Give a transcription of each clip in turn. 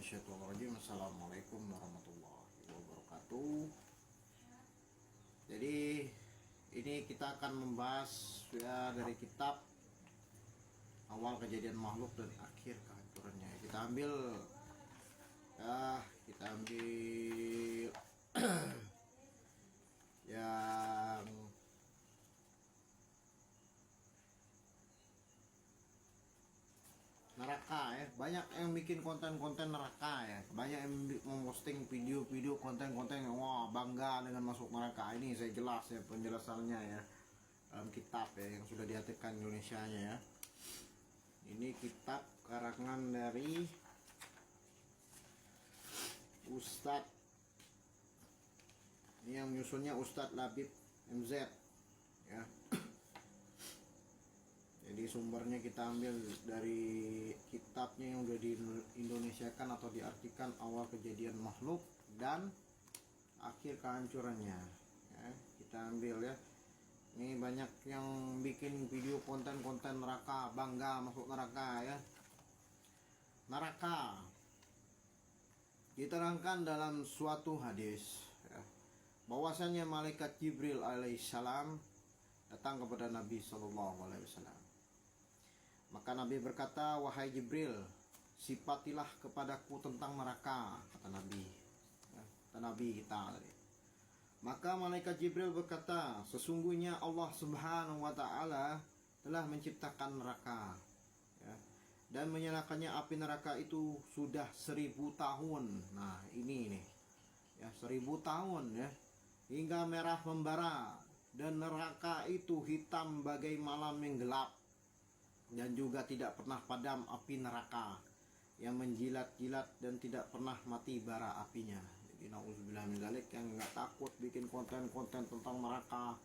minasyaitonirrajim. Assalamualaikum warahmatullahi wabarakatuh. Jadi ini kita akan membahas ya dari kitab awal kejadian makhluk dan akhir kehancurannya. Kita ambil yang neraka ya. Banyak yang bikin konten-konten neraka ya, banyak yang memposting video-video konten-konten yang wah bangga dengan masuk neraka. Ini saya jelas ya penjelasannya ya dalam kitab ya yang sudah diartikan Indonesianya ya. Ini kitab karangan dari Ustadz, ini yang menyusunnya Ustadz Labib MZ ya. Jadi sumbernya kita ambil dari kitabnya yang udah diindonesiakan atau diartikan awal kejadian makhluk dan akhir kehancurannya ya, kita ambil ya. Ini banyak yang bikin video konten-konten neraka, bangga masuk neraka ya. Neraka diterangkan dalam suatu hadis ya, bahwasannya malaikat Jibril alaihissalam datang kepada Nabi SAW. Maka Nabi berkata, "Wahai Jibril, sifatilah kepadaku tentang neraka," kata Nabi. Kata Nabi kita tadi. Maka malaikat Jibril berkata, "Sesungguhnya Allah Subhanahu wa Ta'ala telah menciptakan neraka ya, dan menyalakannya api neraka itu sudah 1000 tahun." Nah ini nih ya, 1000 tahun ya, hingga merah membara, dan neraka itu hitam bagai malam yang gelap, dan juga tidak pernah padam api neraka yang menjilat-jilat dan tidak pernah mati bara apinya. Jadi nauzubillah min dzalik, yang nggak takut bikin konten-konten tentang neraka,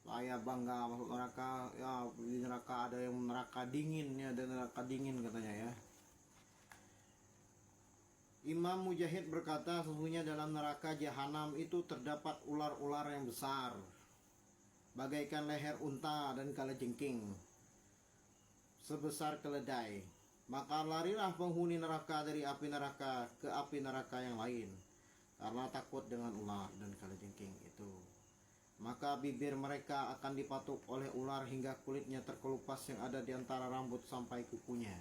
saya bangga masuk neraka ya. Di neraka ada yang neraka dingin ya, ada neraka dingin katanya ya. Imam Mujahid berkata, sesungguhnya dalam neraka jahanam itu terdapat ular-ular yang besar bagaikan leher unta dan kalajengking sebesar keledai. Maka larilah penghuni neraka dari api neraka ke api neraka yang lain karena takut dengan ular dan kalajengking itu. Maka bibir mereka akan dipatuk oleh ular hingga kulitnya terkelupas yang ada di antara rambut sampai kukunya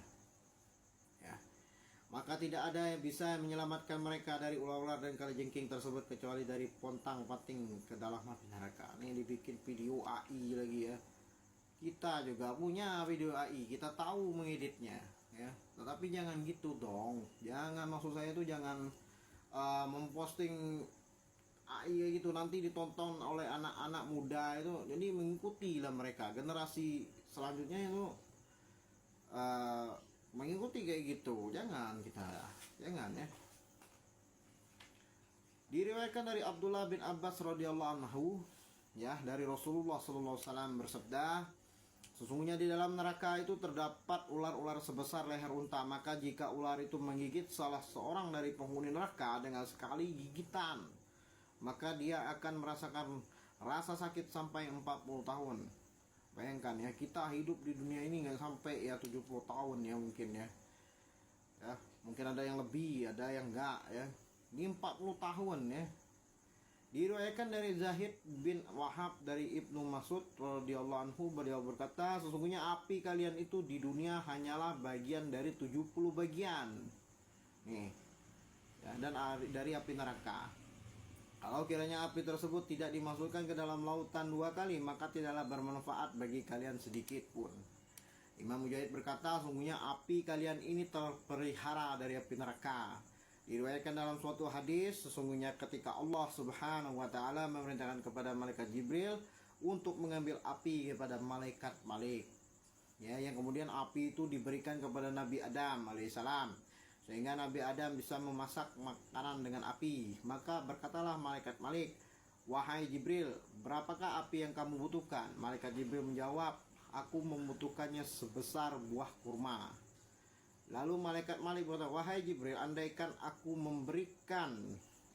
ya. Maka tidak ada yang bisa menyelamatkan mereka dari ular-ular dan kalajengking tersebut kecuali dari pontang-panting ke dalam api neraka. Ini dibikin video AI lagi ya. Kita juga punya video AI, kita tahu mengeditnya ya. Tetapi jangan gitu dong. Jangan, maksud saya itu jangan memposting AI gitu nanti ditonton oleh anak-anak muda itu. Jadi mengikuti lah mereka, generasi selanjutnya itu mengikuti kayak gitu. Jangan ya. Diriwayatkan dari Abdullah bin Abbas radhiyallahu anhu ya, dari Rasulullah sallallahu alaihi wasallam bersabda, sesungguhnya di dalam neraka itu terdapat ular-ular sebesar leher unta. Maka jika ular itu menggigit salah seorang dari penghuni neraka dengan sekali gigitan, maka dia akan merasakan rasa sakit sampai 40 tahun. Bayangkan ya, kita hidup di dunia ini nggak sampai ya 70 tahun ya mungkin ya. Ya, mungkin ada yang lebih, ada yang enggak ya. Ini 40 tahun ya. Diriwayatkan dari Zahid bin Wahab dari Ibnu Mas'ud radhiyallahu anhu, beliau berkata, sesungguhnya api kalian itu di dunia hanyalah bagian dari 70 bagian. Nih. Ya, dan dari api neraka. Kalau kiranya api tersebut tidak dimasukkan ke dalam lautan 2 kali, maka tidaklah bermanfaat bagi kalian sedikit pun. Imam Mujahid berkata, sesungguhnya api kalian ini terpelihara dari api neraka. Diriwayatkan dalam suatu hadis, sesungguhnya ketika Allah Subhanahu wa Ta'ala memerintahkan kepada malaikat Jibril untuk mengambil api kepada malaikat Malik ya, yang kemudian api itu diberikan kepada Nabi Adam alaihissalam, sehingga Nabi Adam bisa memasak makanan dengan api. Maka berkatalah malaikat Malik, "Wahai Jibril, berapakah api yang kamu butuhkan?" Malaikat Jibril menjawab, "Aku membutuhkannya sebesar buah kurma." Lalu malaikat Malik berkata, "Wahai Jibril, andaikan aku memberikan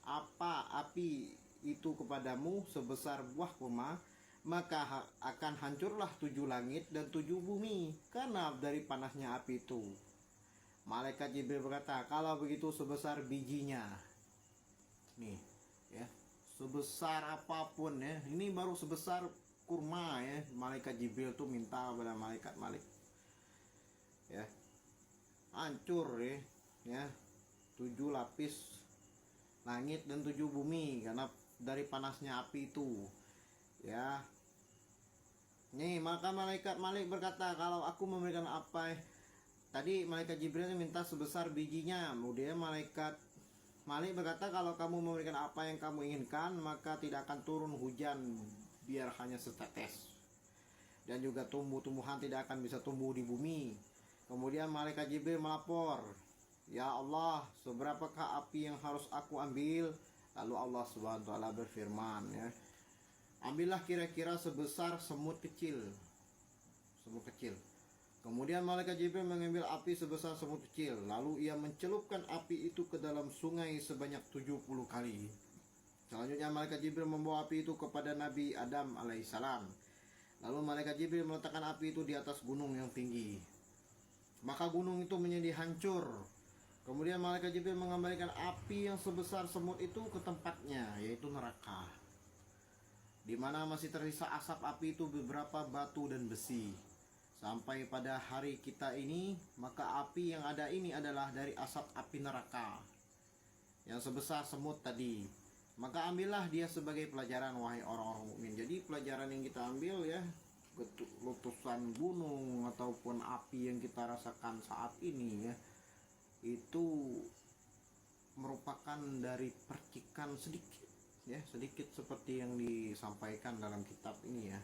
api itu kepadamu sebesar buah kurma, maka akan hancurlah 7 langit dan 7 bumi karena dari panasnya api itu." Malaikat Jibril berkata, kalau begitu sebesar bijinya. Nih, ya. Sebesar apapun ya. Ini baru sebesar kurma ya. Malaikat Jibril tuh minta kepada malaikat Malik. Ya. Hancur ya. Ya. 7 lapis langit dan 7 bumi karena dari panasnya api itu. Ya. Nih, maka malaikat Malik berkata, kalau aku memberikan apa tadi malaikat Jibril minta sebesar bijinya. Kemudian malaikat Malik berkata, kalau kamu memberikan apa yang kamu inginkan, maka tidak akan turun hujan biar hanya setetes. Dan juga tumbuh-tumbuhan tidak akan bisa tumbuh di bumi. Kemudian malaikat Jibril melapor, ya Allah, seberapakah api yang harus aku ambil? Lalu Allah Subhanahu wa taala berfirman, ya, ambillah kira-kira sebesar semut kecil. Semut kecil. Kemudian malaikat Jibril mengambil api sebesar semut kecil. Lalu ia mencelupkan api itu ke dalam sungai sebanyak 70 kali. Selanjutnya malaikat Jibril membawa api itu kepada Nabi Adam alaihissalam. Lalu malaikat Jibril meletakkan api itu di atas gunung yang tinggi. Maka gunung itu menjadi hancur. Kemudian malaikat Jibril mengembalikan api yang sebesar semut itu ke tempatnya, yaitu neraka, di mana masih tersisa asap api itu beberapa batu dan besi. Sampai pada hari kita ini, maka api yang ada ini adalah dari asap api neraka yang sebesar semut tadi. Maka ambillah dia sebagai pelajaran, wahai orang-orang mukmin. Jadi pelajaran yang kita ambil ya, letusan gunung ataupun api yang kita rasakan saat ini ya, itu merupakan dari percikan sedikit ya, sedikit seperti yang disampaikan dalam kitab ini ya.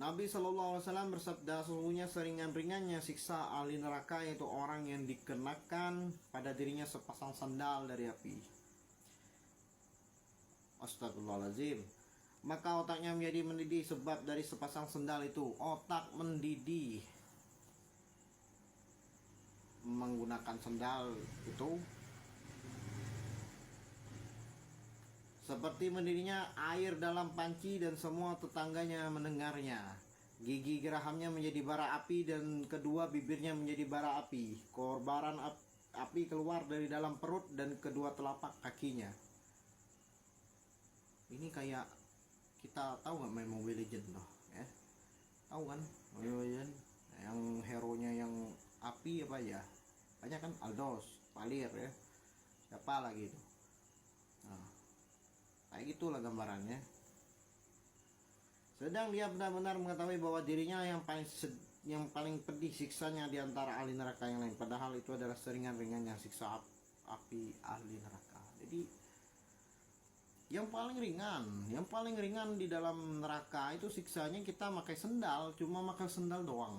Nabi SAW bersabda, sesungguhnya seringan-ringannya siksa ahli neraka yaitu orang yang dikenakan pada dirinya sepasang sandal dari api. Astagfirullahaladzim. Maka otaknya menjadi mendidih sebab dari sepasang sandal itu. Otak mendidih menggunakan sandal itu seperti mendidihnya air dalam panci dan semua tetangganya mendengarnya. Gigi gerahamnya menjadi bara api dan kedua bibirnya menjadi bara api. Kobaran api keluar dari dalam perut dan kedua telapak kakinya. Ini kayak kita tahu nggak main Mobile Legends loh, ya? Tahu kan Mobile Legends? Yang hero-nya yang api apa ya? Banyak kan, Aldos, Palir ya. Siapa lagi itu? Nah, kayak gitulah gambarannya. Sedang dia benar-benar mengetahui bahwa dirinya yang paling pedih siksanya di antara ahli neraka yang lain. Padahal itu adalah seringan-ringannya siksa api ahli neraka. Jadi yang paling ringan di dalam neraka itu siksanya kita pakai sendal, cuma pakai sendal doang.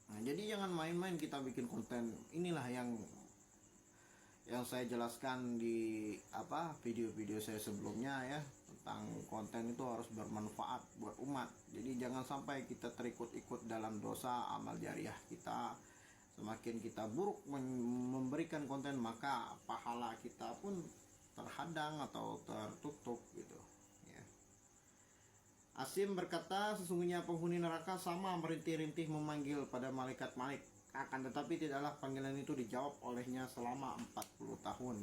Nah, jadi jangan main-main kita bikin konten. Inilah yang saya jelaskan di video-video saya sebelumnya ya, tentang konten itu harus bermanfaat buat umat. Jadi jangan sampai kita terikut-ikut dalam dosa amal jariah kita. Semakin kita buruk memberikan konten, maka pahala kita pun terhadang atau tertutup gitu ya. Asim berkata, sesungguhnya penghuni neraka sama merintih-rintih memanggil pada malaikat Malik, akan tetapi tidaklah panggilan itu dijawab olehnya selama 40 tahun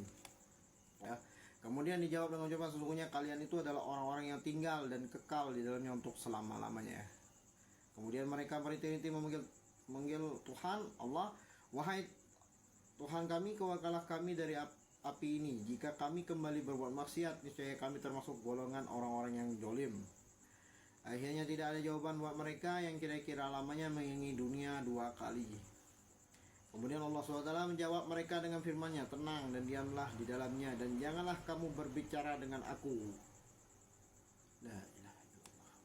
ya. Kemudian dijawab dengan ucapan, sesungguhnya kalian itu adalah orang-orang yang tinggal dan kekal di dalamnya untuk selama-lamanya. Kemudian mereka merintih-rintih memanggil Tuhan Allah, wahai Tuhan kami, keluarkanlah kami dari api ini. Jika kami kembali berbuat maksiat, niscaya kami termasuk golongan orang-orang yang zalim. Akhirnya tidak ada jawaban buat mereka yang kira-kira lamanya mengingingi dunia 2 kali. Kemudian Allah SWT menjawab mereka dengan firman-Nya, tenang dan diamlah di dalamnya dan janganlah kamu berbicara dengan aku. La ilaha illallah.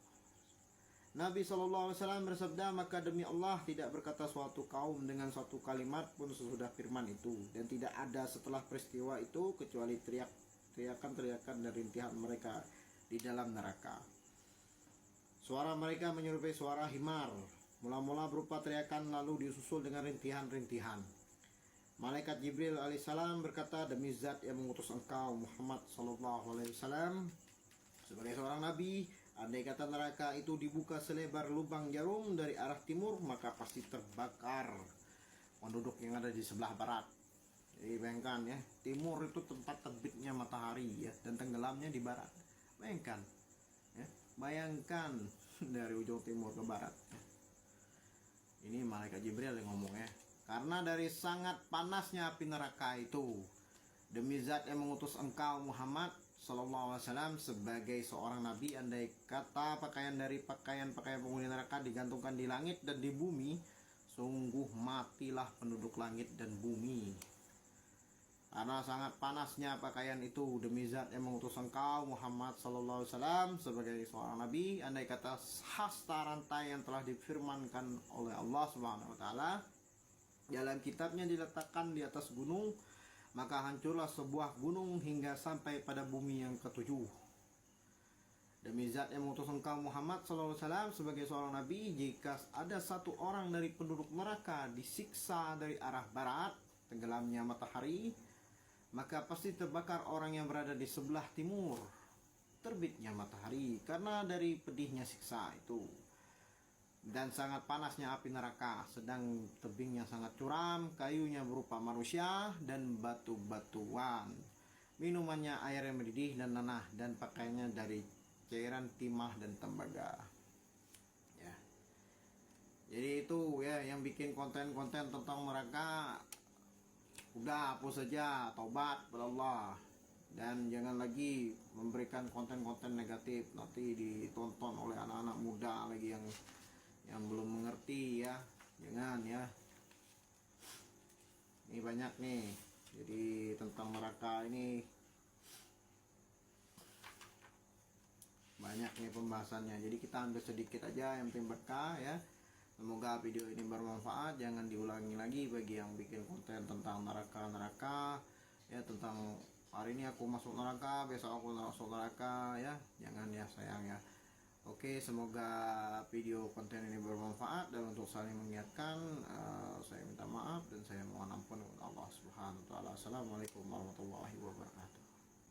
Nabi SAW bersabda, maka demi Allah tidak berkata suatu kaum dengan suatu kalimat pun sesudah firman itu, dan tidak ada setelah peristiwa itu kecuali teriakan-teriakan dan rintihan mereka di dalam neraka. Suara mereka menyerupai suara himar, mula-mula berupa teriakan lalu disusul dengan rintihan-rintihan. Malaikat Jibril alaihissalam berkata, demi zat yang mengutus engkau Muhammad SAW sebagai seorang nabi, andai kata neraka itu dibuka selebar lubang jarum dari arah timur, maka pasti terbakar. penduduk yang ada di sebelah barat. Jadi bayangkan ya, timur itu tempat terbitnya matahari ya, dan tenggelamnya di barat. Bayangkan ya, bayangkan dari ujung timur ke barat ya. Ini malaikat Jibril yang ngomong ya. Karena dari sangat panasnya api neraka itu, demi zat yang mengutus engkau Muhammad Sallallahu Alaihi Wasallam sebagai seorang nabi, andai kata pakaian dari pakaian-pakaian penghuni neraka digantungkan di langit dan di bumi, sungguh matilah penduduk langit dan bumi. Karena sangat panasnya pakaian itu, demi zat yang mengutus engkau Muhammad Sallallahu Alaihi Wasallam sebagai seorang nabi, andai kata hasta rantai yang telah difirmankan oleh Allah Subhanahu Wa Taala dalam kitabnya diletakkan di atas gunung, maka hancurlah sebuah gunung hingga sampai pada bumi yang ketujuh. Demi zat yang mengutus engkau Muhammad SAW sebagai seorang nabi, jika ada satu orang dari penduduk neraka disiksa dari arah barat, tenggelamnya matahari, maka pasti terbakar orang yang berada di sebelah timur, terbitnya matahari, karena dari pedihnya siksa itu. Dan sangat panasnya api neraka, sedang tebingnya sangat curam, kayunya berupa manusia dan batu-batuan, minumannya air yang mendidih dan nanah, dan pakaiannya dari cairan timah dan tembaga ya. Jadi itu ya yang bikin konten-konten tentang neraka, udah hapus saja, taubat kepada Allah, dan jangan lagi memberikan konten-konten negatif, nanti ditonton oleh anak-anak muda lagi yang belum mengerti ya. Jangan ya, ini banyak nih, jadi tentang neraka ini banyak nih pembahasannya, jadi kita ambil sedikit aja yang penting berkah ya. Semoga video ini bermanfaat, jangan diulangi lagi bagi yang bikin konten tentang neraka ya, tentang hari ini aku masuk neraka, besok aku masuk neraka ya, jangan ya sayang ya. Oke, semoga video konten ini bermanfaat, dan untuk saling mengingatkan, saya minta maaf dan saya mohon ampun kepada Allah Subhanahu wa Ta'ala. Assalamualaikum warahmatullahi wabarakatuh.